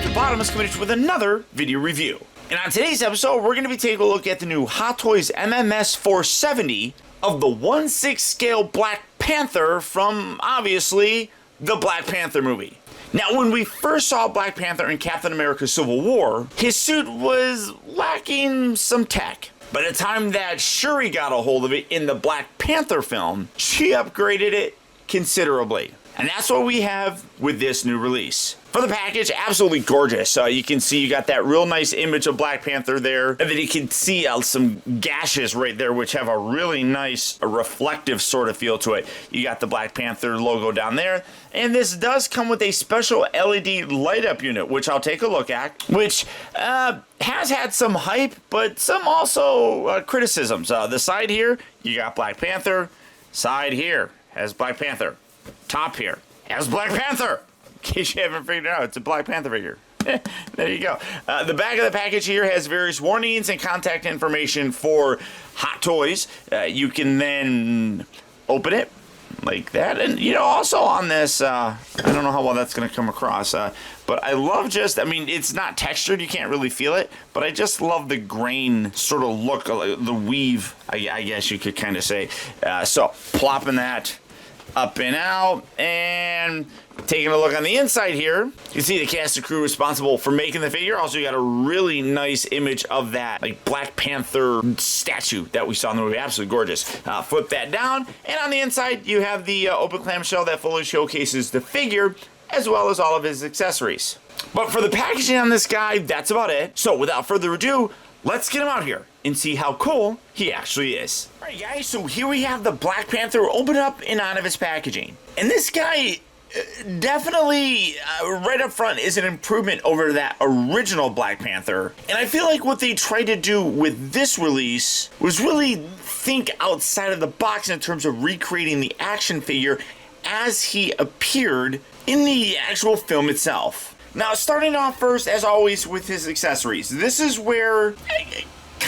Optibotimus coming with another video review. And on today's episode, we're going to be taking a look at the new Hot Toys MMS 470 of the 1/6 scale Black Panther from, obviously, the Black Panther movie. Now, when we first saw Black Panther in Captain America Civil War, his suit was lacking some tech. By the time that Shuri got a hold of it in the Black Panther film, she upgraded it considerably. And that's what we have with this new release. For the package, absolutely gorgeous. You can see you got that real nice image of Black Panther there. And then you can see some gashes right there, which have a really nice reflective sort of feel to it. You got the Black Panther logo down there. And this does come with a special LED light up unit, which I'll take a look at, which has had some hype, but some also criticisms. The side here, you got Black Panther. Side here has Black Panther. Top here has Black Panther. In case you haven't figured it out, it's a Black Panther figure. There you go. The back of the package here has various warnings and contact information for Hot Toys. You can then open it like that. And, you know, also on this, I don't know how well that's going to come across, but I love it's not textured, you can't really feel it, but I just love the grain sort of look, the weave, I guess you could kind of say. So, plopping that up and out, and taking a look on the inside here, you can see the cast and crew responsible for making the figure. Also, you got a really nice image of that like Black Panther statue that we saw in the movie. Absolutely gorgeous. Flip that down, and on the inside, you have the open clamshell that fully showcases the figure, as well as all of his accessories. But for the packaging on this guy, that's about it. So without further ado, let's get him out here and see how cool he actually is. Alright guys, so here we have the Black Panther open up and out of his packaging. And this guy definitely, right up front, is an improvement over that original Black Panther. And I feel like what they tried to do with this release was really think outside of the box in terms of recreating the action figure as he appeared in the actual film itself. Now, starting off first, as always, with his accessories. This is where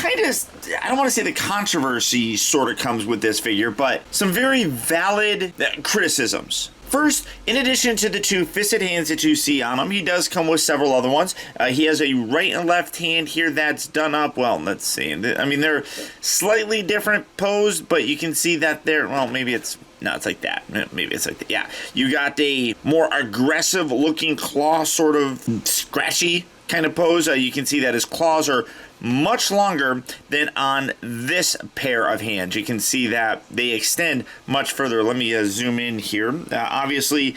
I don't want to say the controversy sort of comes with this figure, but some very valid criticisms. First, in addition to the two fisted hands that you see on him, he does come with several other ones. He has a right and left hand here that's done up. Well, let's see. I mean, they're slightly different posed, but you can see that they're, well, maybe it's, no, it's like that. Maybe it's like that. Yeah. You got a more aggressive looking claw, sort of scratchy kind of pose. You can see that his claws are much longer than on this pair of hands. You can see that they extend much further. Let me zoom in here. Obviously,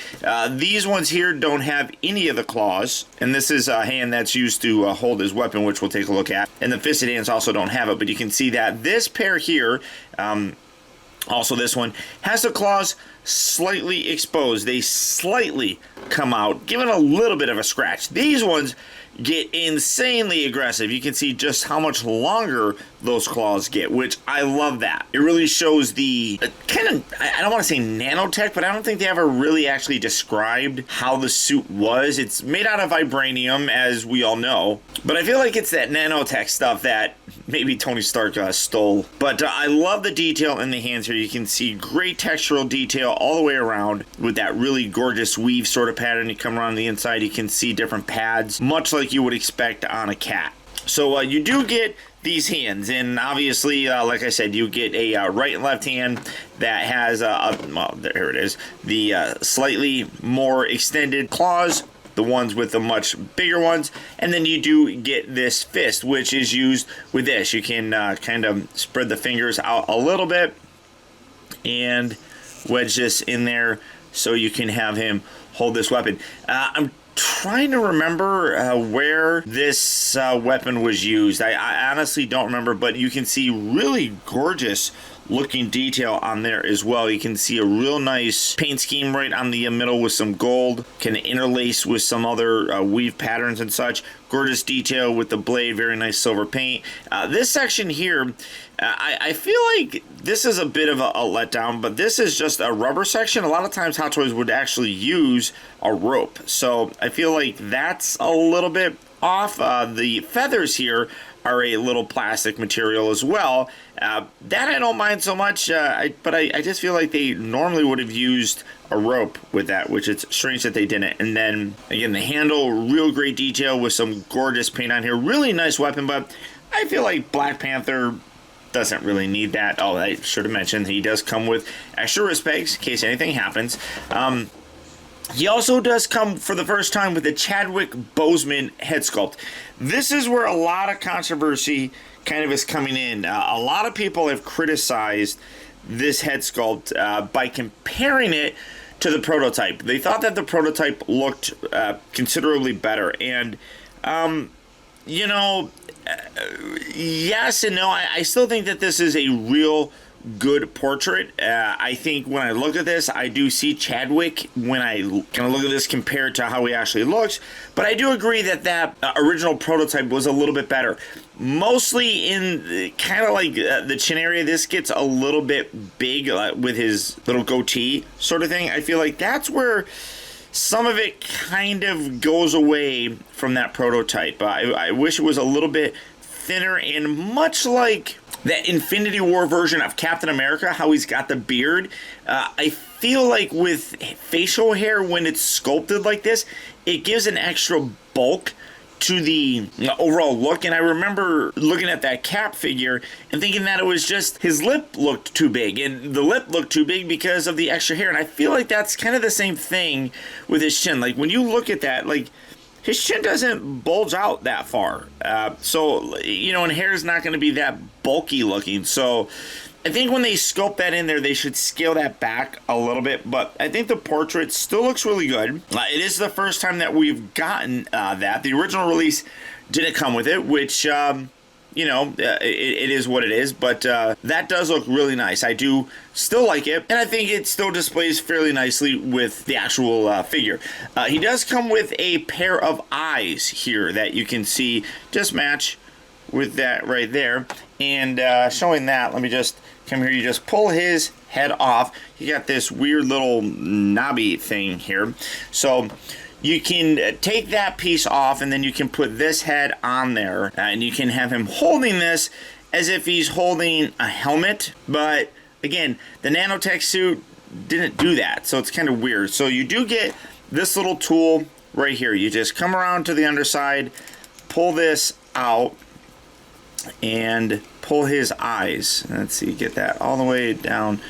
these ones here don't have any of the claws, and this is a hand that's used to hold his weapon, which we'll take a look at. And the fisted hands also don't have it, but you can see that this pair here, also this one, has the claws slightly exposed. They slightly come out, giving a little bit of a scratch. These ones get insanely aggressive. You can see just how much longer those claws get, which I love that. It really shows the kind of, I don't want to say nanotech, but I don't think they ever really actually described how the suit was. It's made out of vibranium, as we all know, but I feel like it's that nanotech stuff that maybe Tony Stark stole. But I love the detail in the hands here. You can see great textural detail all the way around with that really gorgeous weave sort of pattern. You come around the inside, you can see different pads, much like you would expect on a cat. So you do get these hands, and obviously, like I said, you get a right and left hand that has, well, there it is, the slightly more extended claws, the ones with the much bigger ones, and then you do get this fist, which is used with this. You can kind of spread the fingers out a little bit and wedge this in there so you can have him hold this weapon. I'm trying to remember where this weapon was used. I honestly don't remember, but you can see really gorgeous looking detail on there as well. You can see a real nice paint scheme right on the middle with some gold, can interlace with some other weave patterns and such. Gorgeous detail with the blade, very nice silver paint. This section here, I feel like this is a bit of a letdown, but this is just a rubber section. A lot of times Hot Toys would actually use a rope. So I feel like that's a little bit off. The feathers here are a little plastic material as well. That I don't mind so much, but I just feel like they normally would have used a rope with that, which it's strange that they didn't. And then again, the handle, real great detail with some gorgeous paint on here. Really nice weapon, but I feel like Black Panther doesn't really need that. Oh, I should have mentioned he does come with extra wrist pegs in case anything happens. He also does come for the first time with the Chadwick Boseman head sculpt. This is where a lot of controversy kind of is coming in. A lot of people have criticized this head sculpt by comparing it to the prototype. They thought that the prototype looked considerably better. And, you know, yes and no. I still think that this is a real good portrait. I think when I look at this, I do see Chadwick when I kind of look at this compared to how he actually looks. But I do agree that that original prototype was a little bit better. Mostly in kind of like the chin area, this gets a little bit big with his little goatee sort of thing. I feel like that's where some of it kind of goes away from that prototype. I wish it was a little bit thinner, and much like that Infinity War version of Captain America, how he's got the beard, I feel like with facial hair, when it's sculpted like this, it gives an extra bulk to the overall look. And I remember looking at that Cap figure and thinking that it was just his lip looked too big, and the lip looked too big because of the extra hair. And I feel like that's kind of the same thing with his chin. Like when you look at that, like his chin doesn't bulge out that far. So, you know, and hair is not going to be that bulky looking. So I think when they sculpt that in there, they should scale that back a little bit. But I think the portrait still looks really good. It is the first time that we've gotten that. The original release didn't come with it, which, you know, it is what it is. But that does look really nice. I do still like it, and I think it still displays fairly nicely with the actual figure. He does come with a pair of eyes here that you can see just match with that right there. And showing that, let me just come here. You just pull his head off. You got this weird little knobby thing here. So you can take that piece off, and then you can put this head on there, and you can have him holding this as if he's holding a helmet. But again, the nanotech suit didn't do that, so it's kind of weird. So you do get this little tool right here. You just come around to the underside, pull this out, and pull his eyes. Let's see, get that all the way down.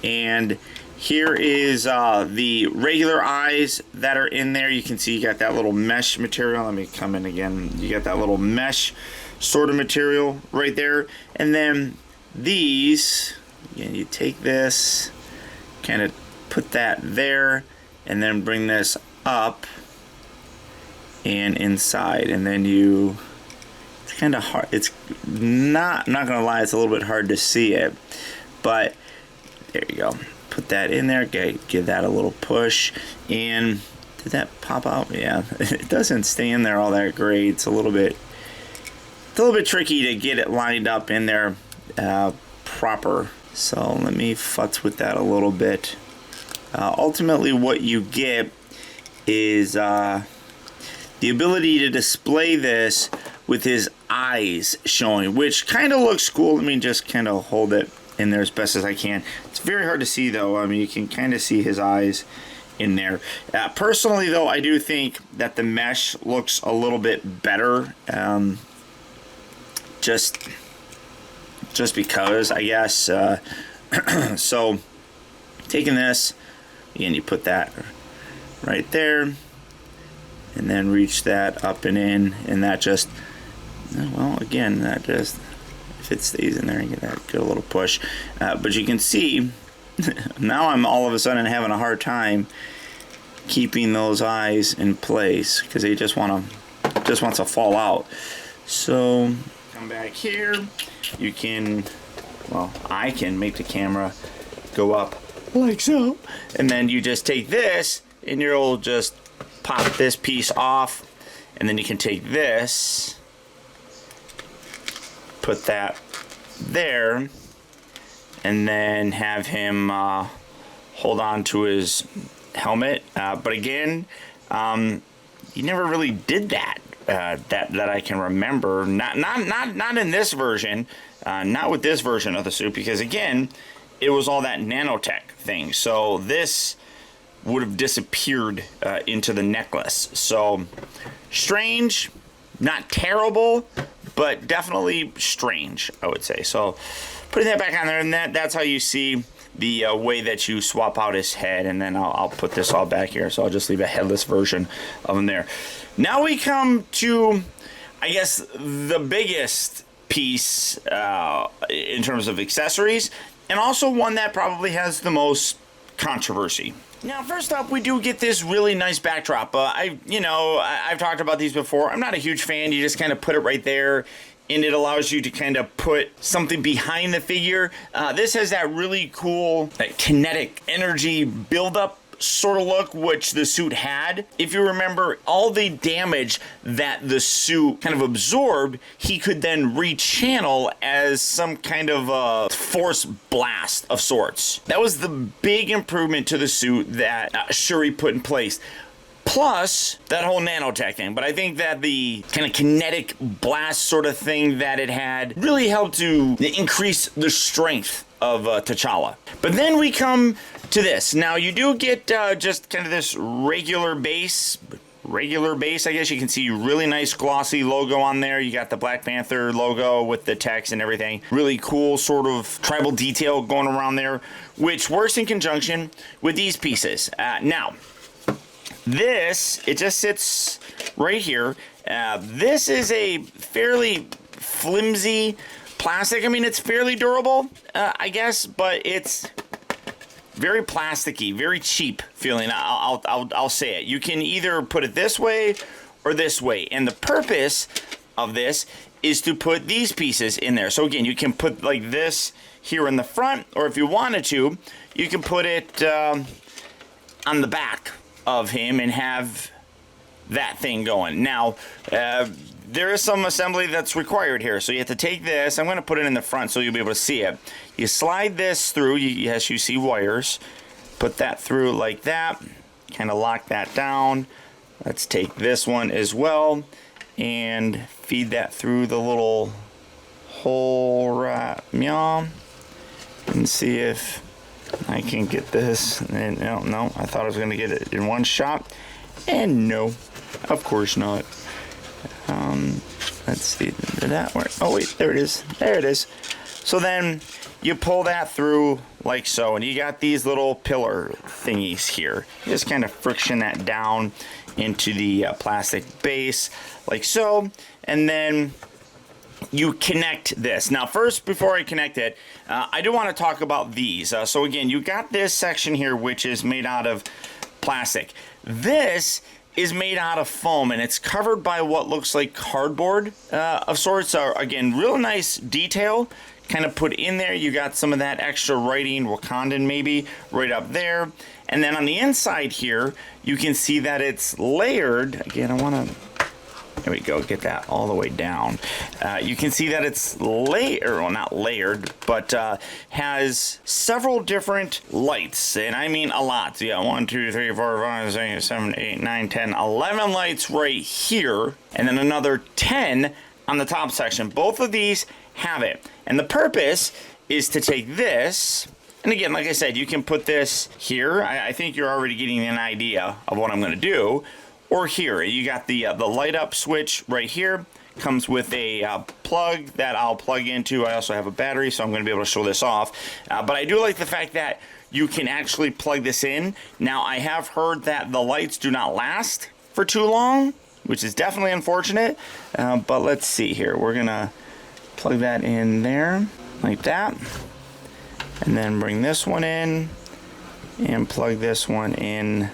And here is the regular eyes that are in there. You can see you got that little mesh material. Let me come in again. You got that little mesh sort of material right there. And then these, again, you take this, kind of put that there, and then bring this up and inside. And then you, it's kind of hard. It's not, I'm not going to lie, it's a little bit hard to see it. But there you go. Put that in there, give that a little push, and did that pop out? Yeah, it doesn't stay in there all that great. It's a little bit tricky to get it lined up in there proper. So let me futz with that a little bit. Ultimately, what you get is the ability to display this with his eyes showing, which kind of looks cool. Let me just kind of hold it in there as best as I can. It's very hard to see though. I mean, you can kind of see his eyes in there. Personally though, I do think that the mesh looks a little bit better. Just because, I guess. So taking this, again, you put that right there, and then reach that up and in, and that just, well, again, that just, if it stays in there, you get that good little push. But you can see now I'm all of a sudden having a hard time keeping those eyes in place because they just wants to fall out. So come back here. You can, well, I can make the camera go up like so, and then you just take this and you'll just pop this piece off, and then you can take this, put that there, and then have him hold on to his helmet. But again, you never really did that. That I can remember. Not in this version. Not with this version of the suit, because again, it was all that nanotech thing. So this would have disappeared into the necklace. So strange, not terrible, but definitely strange, I would say. So putting that back on there, and that's how you see the way that you swap out his head. And then I'll put this all back here. So I'll just leave a headless version of him there. Now we come to, I guess, the biggest piece in terms of accessories, and also one that probably has the most controversy. Now, first up, we do get this really nice backdrop. I've talked about these before. I'm not a huge fan. You just kind of put it right there, and it allows you to kind of put something behind the figure. This has that really cool, kinetic energy buildup sort of look, which the suit had. If you remember, all the damage that the suit kind of absorbed, he could then rechannel as some kind of a force blast of sorts. That was the big improvement to the suit that Shuri put in place. Plus, that whole nanotech thing. But I think that the kind of kinetic blast sort of thing that it had really helped to increase the strength of T'Challa. But then we come to this. Now, you do get just kind of this regular base, I guess. You can see really nice glossy logo on there. You got the Black Panther logo with the text and everything. Really cool sort of tribal detail going around there, which works in conjunction with these pieces. Now, this, it just sits right here. This is a fairly flimsy plastic. I mean, it's fairly durable, I guess, but it's very plasticky, very cheap feeling. I'll say it. You can either put it this way or this way, and the purpose of this is to put these pieces in there. So again, you can put like this here in the front, or if you wanted to, you can put it on the back of him and have that thing going. Now, there is some assembly that's required here. So you have to take this. I'm going to put it in the front so you'll be able to see it. You slide this through. Yes, you see wires. Put that through like that. Kind of lock that down. Let's take this one as well and feed that through the little hole right meow, and see if I can get this. And no, I thought I was going to get it in one shot. And no, of course not. Let's see, did that work? Oh wait, there it is. There it is. So then you pull that through like so, and you got these little pillar thingies here. You just kind of friction that down into the plastic base like so, and then you connect this. Now first, before I connect it, I do want to talk about these. So again, you got this section here which is made out of plastic. This is made out of foam, and it's covered by what looks like cardboard of sorts. Again, real nice detail kind of put in there. You got some of that extra writing, Wakandan maybe, right up there. And then on the inside here, you can see that it's layered. Again, I want to, there we go, get that all the way down. You can see that it's not layered, but has several different lights, and I mean a lot. So yeah, 1, 2, 3, 4, 5, 6, 7, 8, 9, 10, 11 lights right here, and then another 10 on the top section. Both of these have it, and the purpose is to take this, and again, like I said, you can put this here. I think you're already getting an idea of what I'm going to do. Or here, you got the light up switch right here. Comes with a plug that I'll plug into. I also have a battery, so I'm going to be able to show this off. But I do like the fact that you can actually plug this in. Now, I have heard that the lights do not last for too long, which is definitely unfortunate. But let's see here. We're going to plug that in there like that. And then bring this one in and plug this one in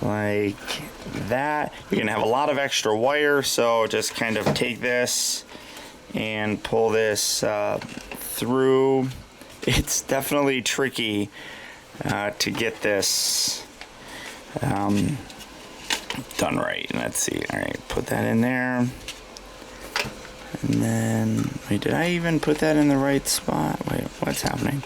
like that. You're gonna have a lot of extra wire, so just kind of take this and pull this through. It's definitely tricky to get this done right. Let's see. All right, put that in there. And then, wait, did I even put that in the right spot? Wait, what's happening?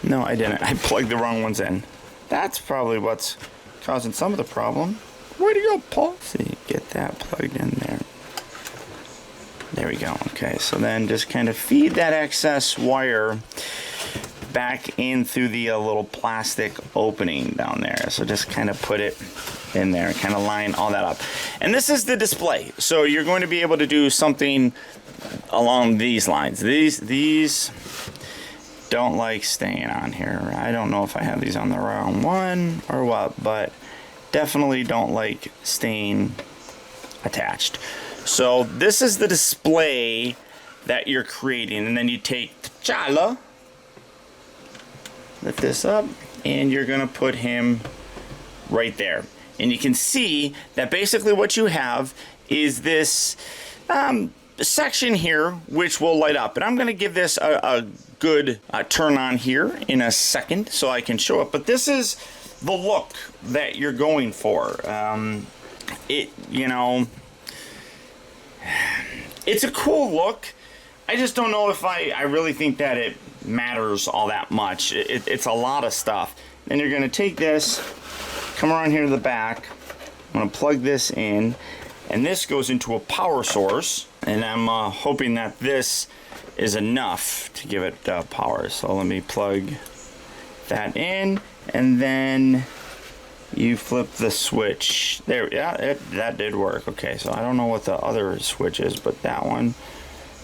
No, I didn't. I plugged the wrong ones in. That's probably what's causing some of the problem. Way to go, Paul. Let's see, get that plugged in there. There we go. Okay, so then just kind of feed that excess wire back in through the little plastic opening down there. So just kind of put it in there and kind of line all that up. And this is the display. So you're going to be able to do something along these lines. These don't like staying on here. I don't know if I have these on the wrong one or what, but definitely don't like staying attached. So this is the display that you're creating, and then you take T'Challa, lift this up, and you're gonna put him right there. And you can see that basically what you have is this section here which will light up. And I'm gonna give this a good turn on here in a second so I can show it. But this is the look that you're going for. You know, it's a cool look. I just don't know if I really think that it matters all that much. It's a lot of stuff. Then you're going to take this, come around here to the back. I'm going to plug this in, and this goes into a power source. And I'm hoping that this is enough to give it power. So let me plug that in, and then you flip the switch. There, yeah, that did work. Okay, so I don't know what the other switch is, but that one,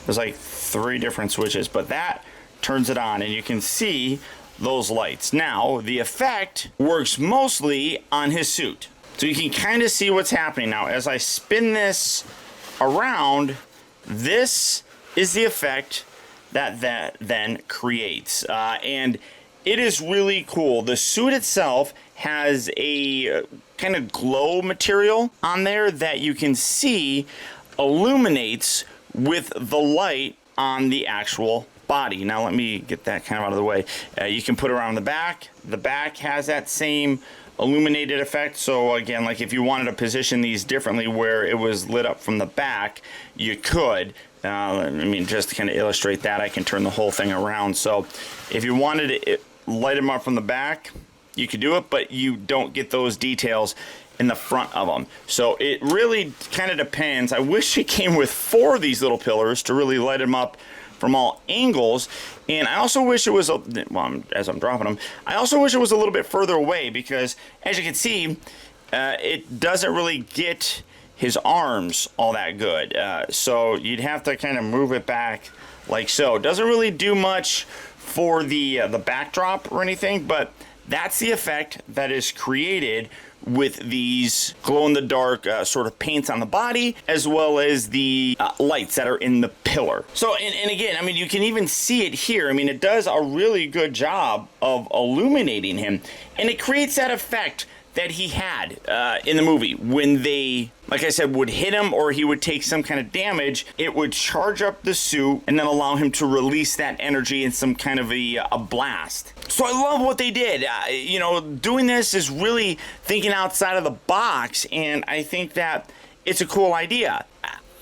there's like 3 different switches, but that turns it on, and you can see those lights. Now, the effect works mostly on his suit. So you can kind of see what's happening now. As I spin this around, this is the effect that then creates. And it is really cool. The suit itself has a kind of glow material on there that you can see illuminates with the light on the actual body. Now let me get that kind of out of the way. You can put it around the back. The back has that same illuminated effect. So again, like if you wanted to position these differently where it was lit up from the back, you could. I mean, just to kind of illustrate that, I can turn the whole thing around. So if you wanted to light them up from the back, you could do it, but you don't get those details in the front of them. So it really kind of depends. I wish it came with 4 of these little pillars to really light them up from all angles. And I also wish it was, well, as I'm dropping them, I also wish it was a little bit further away, because as you can see, it doesn't really get his arms all that good. So you'd have to kind of move it back like so. It doesn't really do much for the backdrop or anything, but that's the effect that is created with these glow-in-the-dark sort of paints on the body, as well as the lights that are in the pillar. So, and again, I mean, you can even see it here. I mean, it does a really good job of illuminating him, and it creates that effect that he had in the movie. When they, like I said, would hit him or he would take some kind of damage, it would charge up the suit and then allow him to release that energy in some kind of a blast. So I love what they did. You know, doing this is really thinking outside of the box, and I think that it's a cool idea.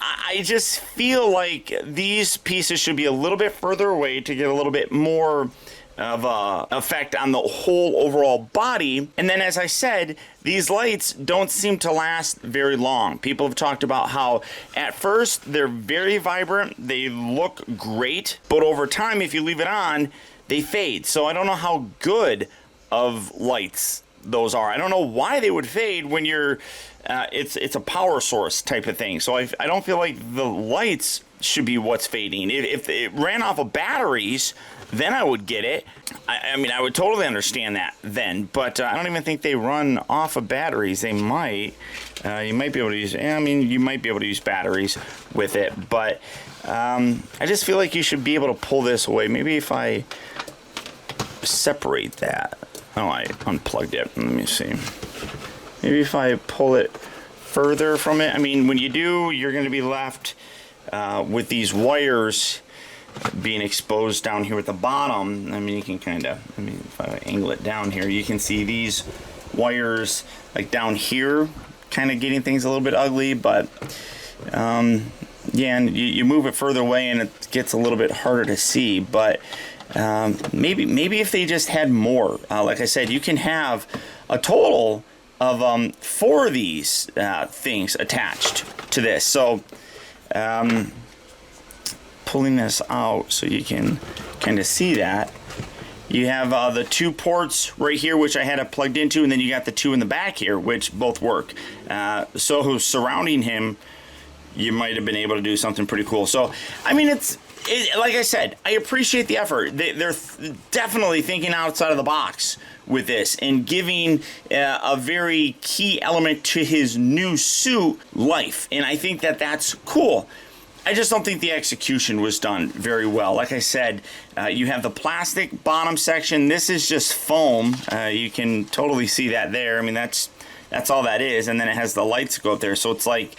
I just feel like these pieces should be a little bit further away to get a little bit more of effect on the whole overall body. And then, as I said, these lights don't seem to last very long. People have talked about how at first they're very vibrant, they look great, but over time, if you leave it on, they fade. So I don't know how good of lights those are. I don't know why they would fade when you're it's a power source type of thing. So I don't feel like the lights should be what's fading. If it ran off of batteries, then I would get it. I mean, I would totally understand that then, but I don't even think they run off of batteries. They might. You might be able to use, I mean, you might be able to use batteries with it, but I just feel like you should be able to pull this away. Maybe if I separate that. Oh, I unplugged it. Let me see. Maybe if I pull it further from it. I mean, when you do, you're going to be left with these wires being exposed down here at the bottom. I mean, you can kind of, I mean, if I angle it down here, you can see these wires like down here kind of getting things a little bit ugly, but yeah, and you move it further away and it gets a little bit harder to see. But Maybe if they just had more. Like I said, you can have a total of 4 of these things attached to this. So pulling this out so you can kind of see that. You have the 2 ports right here, which I had it plugged into, and then you got the 2 in the back here, which both work. So surrounding him, you might have been able to do something pretty cool. So, I mean, like I said, I appreciate the effort. They're definitely thinking outside of the box with this and giving a very key element to his new suit life. And I think that that's cool. I just don't think the execution was done very well. Like I said, you have the plastic bottom section. This is just foam. You can totally see that there. I mean, that's all that is. And then it has the lights go up there. So it's like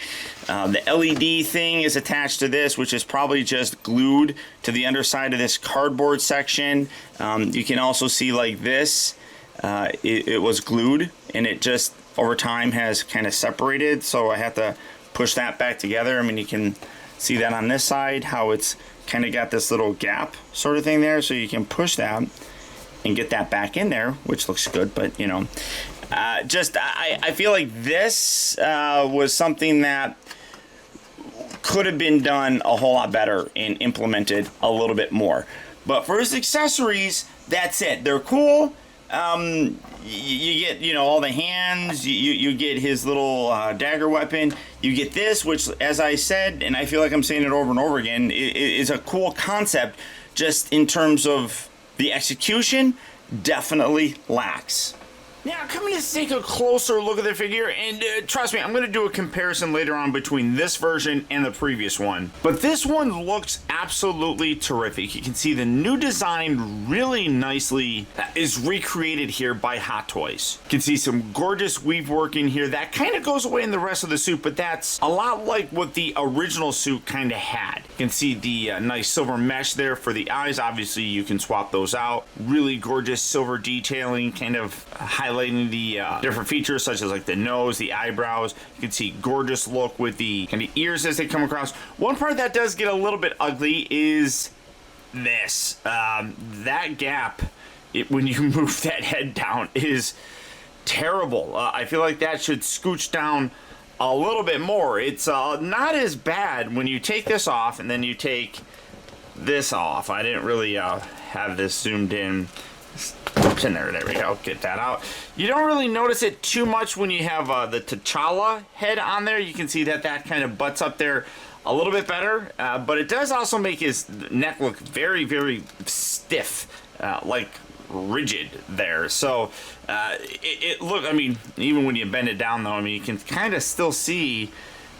the LED thing is attached to this, which is probably just glued to the underside of this cardboard section. You can also see like this. It was glued, and it just over time has kind of separated. So I have to push that back together. I mean, you can see that on this side, how it's kind of got this little gap sort of thing there, so you can push that and get that back in there, which looks good. But you know, I feel like this was something that could have been done a whole lot better and implemented a little bit more. But for his accessories, that's it. They're cool. You get, you know, all the hands, you get his little dagger weapon, you get this, which, as I said, and I feel like I'm saying it over and over again, is a cool concept. Just in terms of the execution, definitely lacks. Now, coming to take a closer look at the figure, and trust me, I'm going to do a comparison later on between this version and the previous one. But this one looks absolutely terrific. You can see the new design really nicely is recreated here by Hot Toys. You can see some gorgeous weave work in here. That kind of goes away in the rest of the suit, but that's a lot like what the original suit kind of had. You can see the nice silver mesh there for the eyes. Obviously, you can swap those out. Really gorgeous silver detailing, kind of highlighting the different features such as like the nose, the eyebrows. You can see gorgeous look with the kind of ears as they come across. One part that does get a little bit ugly is this. That gap, when you move that head down, is terrible. I feel like that should scooch down a little bit more. It's not as bad when you take this off and then you take this off. I didn't really have this zoomed in. It's in there. There we go. Get that out. You don't really notice it too much when you have the T'Challa head on there. You can see that kind of butts up there a little bit better. But it does also make his neck look very, very stiff, like rigid there. So I mean, even when you bend it down though, I mean, you can kind of still see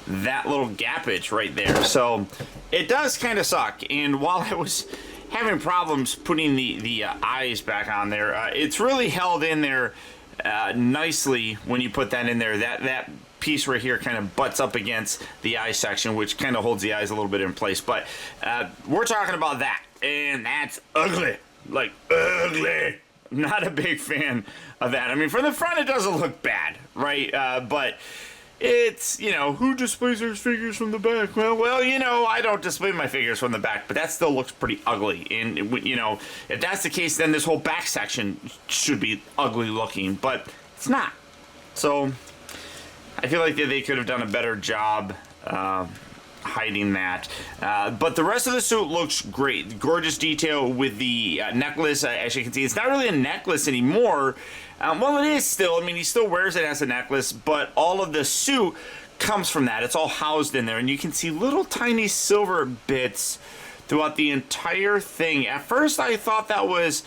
that little gappage right there. So it does kind of suck. And while I was having problems putting the eyes back on there, it's really held in there nicely when you put that in there. That piece right here kind of butts up against the eye section, which kind of holds the eyes a little bit in place. But we're talking about that, and that's ugly. Like, ugly. Not a big fan of that. I mean, from the front, it doesn't look bad, right? But it's, you know, who displays their figures from the back? Well, you know, I don't display my figures from the back, but that still looks pretty ugly. And, you know, if that's the case, then this whole back section should be ugly looking, but it's not. So I feel like they could have done a better job hiding that. But the rest of the suit looks great. Gorgeous detail with the necklace. As you can see, it's not really a necklace anymore. Well, it is still. I mean, he still wears it as a necklace, but all of the suit comes from that. It's all housed in there, and you can see little tiny silver bits throughout the entire thing. At first, I thought that was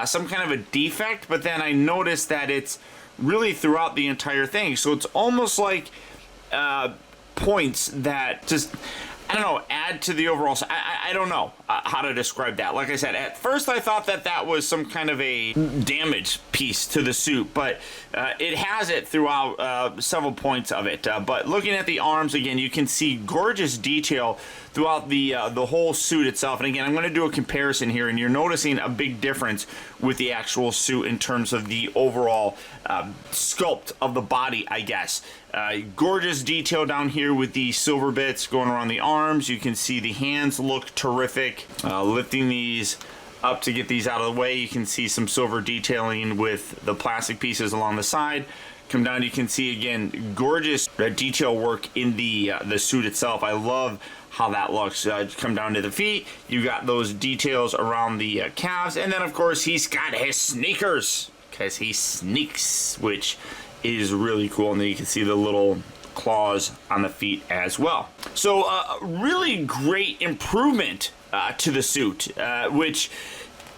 some kind of a defect, but then I noticed that it's really throughout the entire thing. So it's almost like points that just, I don't know, add to the overall. I don't know how to describe that. Like I said, at first I thought that was some kind of a damage piece to the suit, but it has it throughout several points of it. But looking at the arms again, you can see gorgeous detail throughout the whole suit itself. And again, I'm going to do a comparison here, and you're noticing a big difference with the actual suit in terms of the overall sculpt of the body, I guess. Gorgeous detail down here with the silver bits going around the arms. You can see the hands look terrific. Lifting these up to get these out of the way. You can see some silver detailing with the plastic pieces along the side. Come down, you can see again gorgeous detail work in the suit itself. I love how that looks. Come down to the feet, you got those details around the calves, and then of course he's got his sneakers because he sneaks, which is really cool. And then you can see the little claws on the feet as well. So really great improvement to the suit, which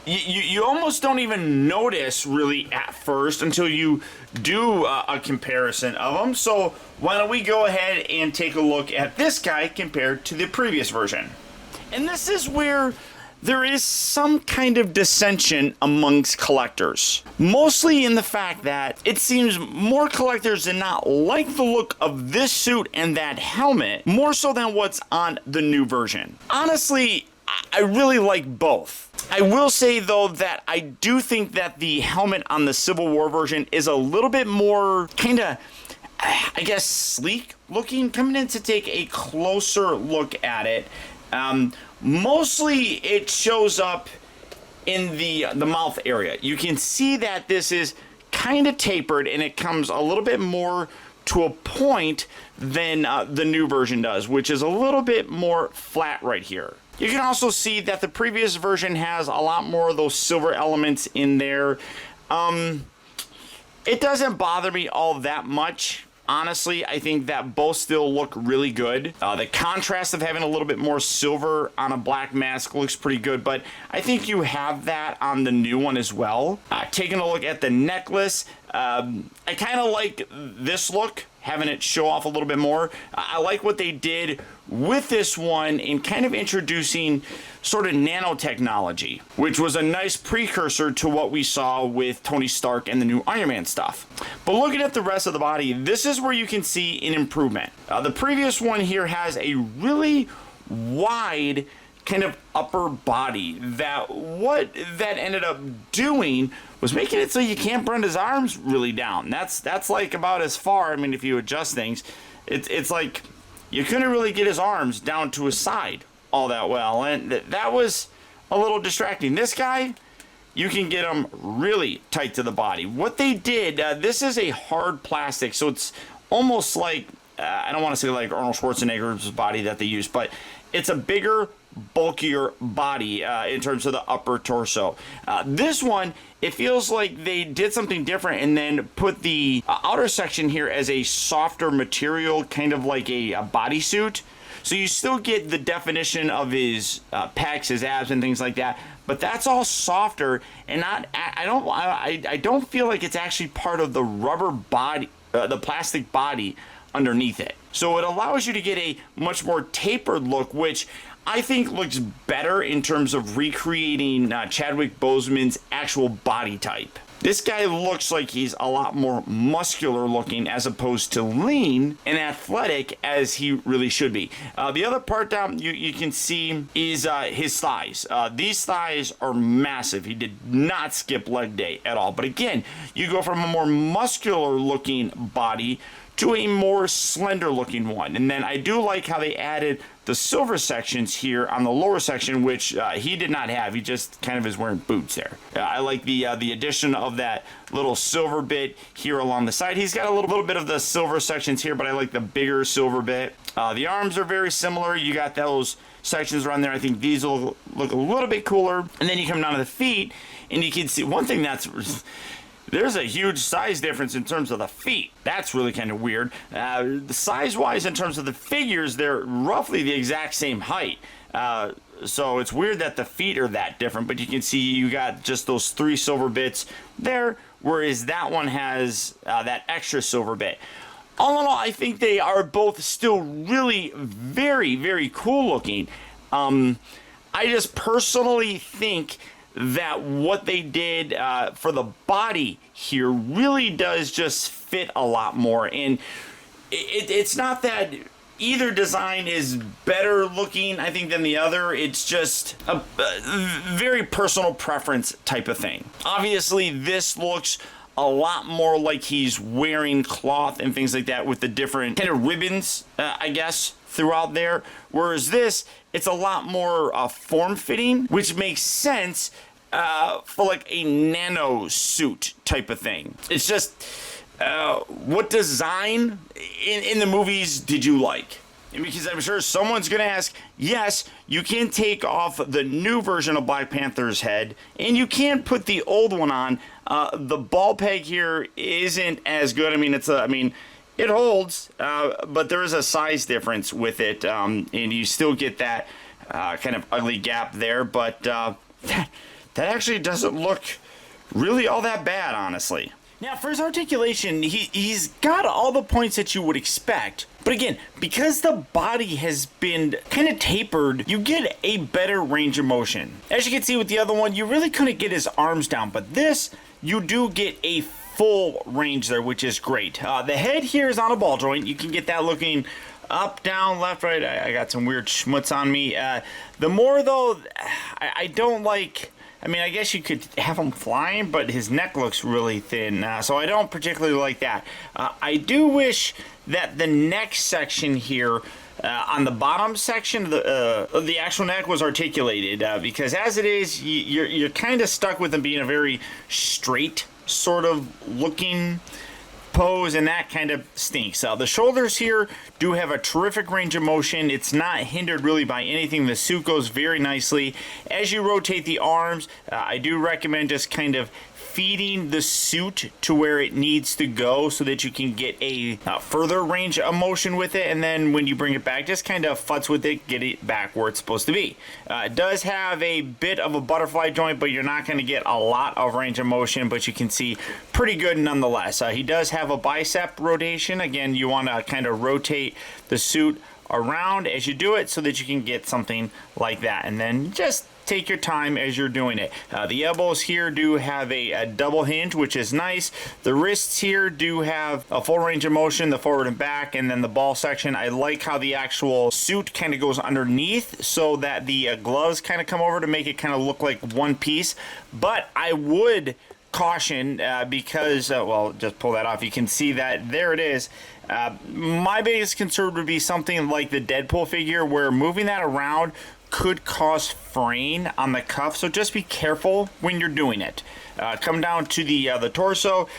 you almost don't even notice really at first until you do a comparison of them. So why don't we go ahead and take a look at this guy compared to the previous version. And this is where there is some kind of dissension amongst collectors, mostly in the fact that it seems more collectors did not like the look of this suit and that helmet more so than what's on the new version. Honestly, I really like both. I will say though that I do think that the helmet on the Civil War version is a little bit more kind of, I guess, sleek looking. Coming in to take a closer look at it, mostly it shows up in the mouth area. You can see that this is kind of tapered and it comes a little bit more to a point than the new version does, which is a little bit more flat right here. You can also see that the previous version has a lot more of those silver elements in there. It doesn't bother me all that much. Honestly, I think that both still look really good. The contrast of having a little bit more silver on a black mask looks pretty good, but I think you have that on the new one as well. Taking a look at the necklace, I kind of like this look, having it show off a little bit more. I like what they did with this one in kind of introducing sort of nanotechnology, which was a nice precursor to what we saw with Tony Stark and the new Iron Man stuff. But looking at the rest of the body, this is where you can see an improvement. The previous one here has a really wide kind of upper body that what that ended up doing was making it so you can't bend his arms really down. That's like about as far. I mean, if you adjust things, it's like you couldn't really get his arms down to his side all that well, and that was a little distracting. This guy, you can get him really tight to the body. What they did, this is a hard plastic, so it's almost like, I don't want to say like Arnold Schwarzenegger's body that they use, but it's a bigger, bulkier body in terms of the upper torso. This one, it feels like they did something different and then put the outer section here as a softer material, kind of like a bodysuit. So you still get the definition of his pecs, his abs, and things like that, but that's all softer and not. I don't feel like it's actually part of the rubber body, the plastic body underneath it. So it allows you to get a much more tapered look, which I think looks better in terms of recreating Chadwick Boseman's actual body type. This guy looks like he's a lot more muscular looking as opposed to lean and athletic as he really should be. The other part down you can see is his thighs. These thighs are massive. He did not skip leg day at all. But again, you go from a more muscular looking body to a more slender looking one. And then I do like how they added the silver sections here on the lower section, which he did not have. He just kind of is wearing boots there. I like the addition of that little silver bit here along the side. He's got a little bit of the silver sections here, but I like the bigger silver bit. The arms are very similar. You got those sections around there. I think these will look a little bit cooler. And then you come down to the feet, and you can see one thing that's... There's a huge size difference in terms of the feet. That's really kind of weird. Size-wise, in terms of the figures, they're roughly the exact same height. So it's weird that the feet are that different, but you can see you got just those 3 silver bits there, whereas that one has that extra silver bit. All in all, I think they are both still really very, very cool looking. I just personally think that what they did for the body here really does just fit a lot more. And it's not that either design is better looking, I think, than the other. It's just a very personal preference type of thing. Obviously, this looks a lot more like he's wearing cloth and things like that with the different kind of ribbons, I guess, throughout there. Whereas this, it's a lot more form-fitting, which makes sense for like a nano suit type of thing. It's just, what design in the movies did you like? Because I'm sure someone's going to ask, yes, you can take off the new version of Black Panther's head, and you can put the old one on. The ball peg here isn't as good. I mean, it holds, but there is a size difference with it, and you still get that kind of ugly gap there. But that actually doesn't look really all that bad, honestly. Now, for his articulation, he's got all the points that you would expect. But again, because the body has been kind of tapered, you get a better range of motion. As you can see with the other one, you really couldn't get his arms down. But this, you do get a full range there, which is great. The head here is on a ball joint. You can get that looking up, down, left, right. I got some weird schmutz on me. The more, though, I don't like... I mean, I guess you could have him flying, but his neck looks really thin, so I don't particularly like that. I do wish that the neck section here, on the bottom section of the actual neck was articulated, because as it is, you're kind of stuck with him being a very straight sort of looking pose, and that kind of stinks. The shoulders here do have a terrific range of motion. It's not hindered really by anything. The suit goes very nicely. As you rotate the arms, I do recommend just kind of feeding the suit to where it needs to go so that you can get a further range of motion with it, and then when you bring it back, just kind of futz with it, get it back where it's supposed to be. It does have a bit of a butterfly joint, but you're not going to get a lot of range of motion, but you can see pretty good nonetheless. He does have a bicep rotation. Again, you want to kind of rotate the suit around as you do it so that you can get something like that, and then just take your time as you're doing it. The elbows here do have a double hinge, which is nice. The wrists here do have a full range of motion, the forward and back, and then the ball section. I like how the actual suit kind of goes underneath so that the gloves kind of come over to make it kind of look like one piece. But I would caution because, well, just pull that off. You can see that there it is. My biggest concern would be something like the Deadpool figure, where moving that around could cause fraying on the cuff, so just be careful when you're doing it. Come down to the torso.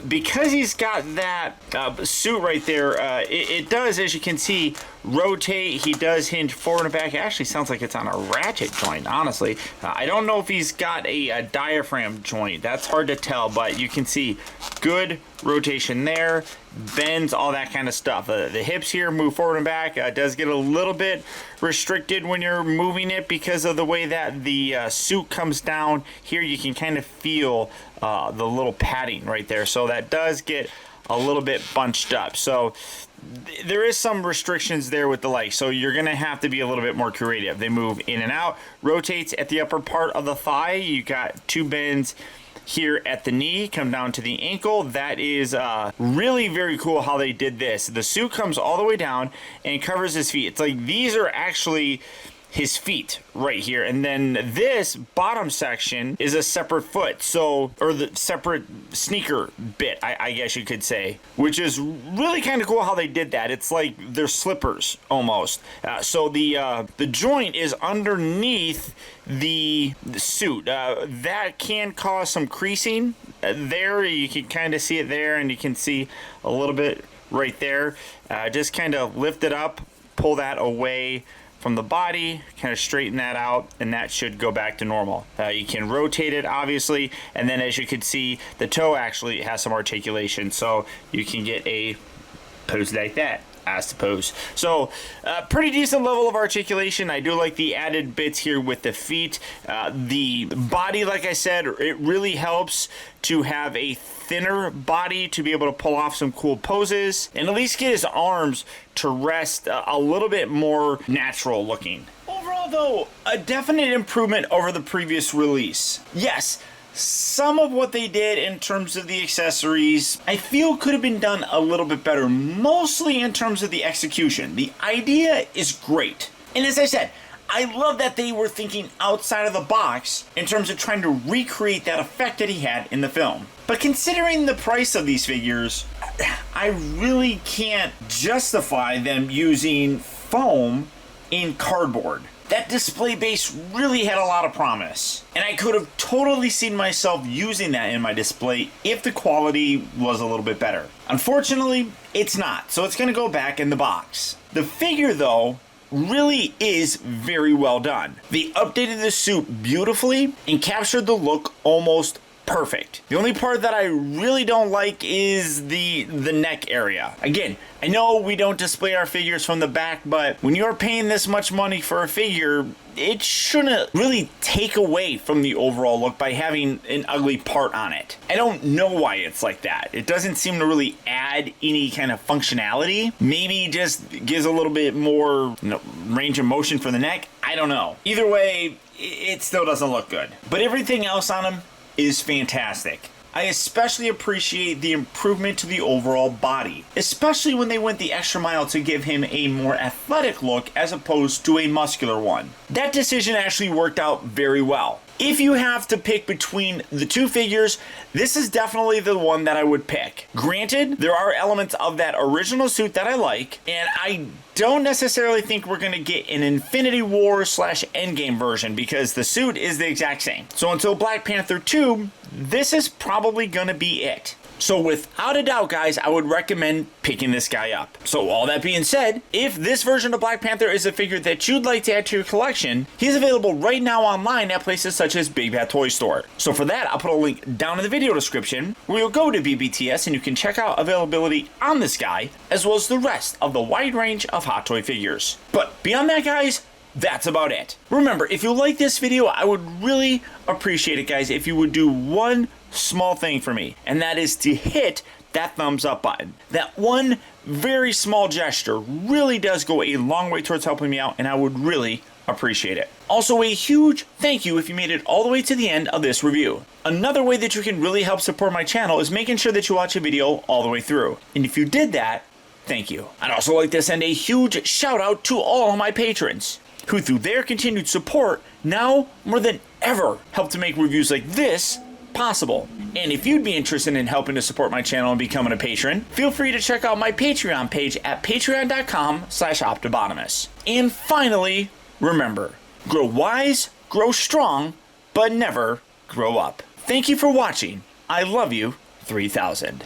Because he's got that suit right there, it does, as you can see, rotate. He does hinge forward and back. It actually sounds like it's on a ratchet joint, honestly. I don't know if he's got a diaphragm joint. That's hard to tell, but you can see good rotation there, bends, all that kind of stuff. The hips here move forward and back. Does get a little bit restricted when you're moving it because of the way that the suit comes down. Here you can kind of feel the little padding right there, so that does get a little bit bunched up. So there is some restrictions there with the legs, so you're gonna have to be a little bit more creative. They move in and out, rotates at the upper part of the thigh. You got two bends here at the knee, come down to the ankle. That is really very cool how they did this. The suit comes all the way down and covers his feet. It's like these are actually his feet right here, and then this bottom section is a separate foot, so, or the separate sneaker bit, I guess you could say, which is really kind of cool how they did that. It's like they're slippers almost. So the joint is underneath the suit. That can cause some creasing there. You can kind of see it there, and you can see a little bit right there. Just kind of lift it up, pull that away from the body, kind of straighten that out, and that should go back to normal. You can rotate it, obviously, and then as you can see, the toe actually has some articulation, so you can get a pose like that, I suppose. So, pretty decent level of articulation. I do like the added bits here with the feet. The body, like I said, it really helps to have a thinner body to be able to pull off some cool poses and at least get his arms to rest a little bit more natural looking. Overall, though, a definite improvement over the previous release. Yes, some of what they did in terms of the accessories, I feel could have been done a little bit better, mostly in terms of the execution. The idea is great. And as I said, I love that they were thinking outside of the box in terms of trying to recreate that effect that he had in the film. But considering the price of these figures, I really can't justify them using foam in cardboard. that display base really had a lot of promise. And I could have totally seen myself using that in my display if the quality was a little bit better. Unfortunately, it's not, so it's going to go back in the box. The figure, though, really is very well done. They updated the suit beautifully and captured the look almost perfect. The only part that I really don't like is the neck area. Again, I know we don't display our figures from the back, but when you're paying this much money for a figure, it shouldn't really take away from the overall look by having an ugly part on it. I don't know why it's like that. It doesn't seem to really add any kind of functionality. Maybe just gives a little bit more, range of motion for the neck. I don't know. Either way, it still doesn't look good. But everything else on him is fantastic. I especially appreciate the improvement to the overall body, especially when they went the extra mile to give him a more athletic look as opposed to a muscular one. That decision actually worked out very well. If you have to pick between the two figures, this is definitely the one that I would pick. Granted, there are elements of that original suit that I like, and I don't necessarily think we're going to get an Infinity War / Endgame version because the suit is the exact same. So until Black Panther 2, this is probably going to be it. So without a doubt, guys, I would recommend picking this guy up. So all that being said, if this version of Black Panther is a figure that you'd like to add to your collection, he's available right now online at places such as Big Bad Toy Store. So for that, I'll put a link down in the video description where you'll go to BBTS and you can check out availability on this guy, as well as the rest of the wide range of Hot Toy figures. But beyond that, guys, that's about it. Remember, if you like this video, I would really appreciate it, guys, if you would do one small thing for me, and that is to hit that thumbs up button. That one very small gesture really does go a long way towards helping me out, and I would really appreciate it. Also, a huge thank you if you made it all the way to the end of this review. Another way that you can really help support my channel is making sure that you watch a video all the way through. And if you did that, thank you. I'd also like to send a huge shout out to all of my patrons, who through their continued support now more than ever help to make reviews like this possible. And if you'd be interested in helping to support my channel and becoming a patron, feel free to check out my Patreon page at patreon.com/optibotimus. And finally, remember, grow wise, grow strong, but never grow up. Thank you for watching. I love you, 3000.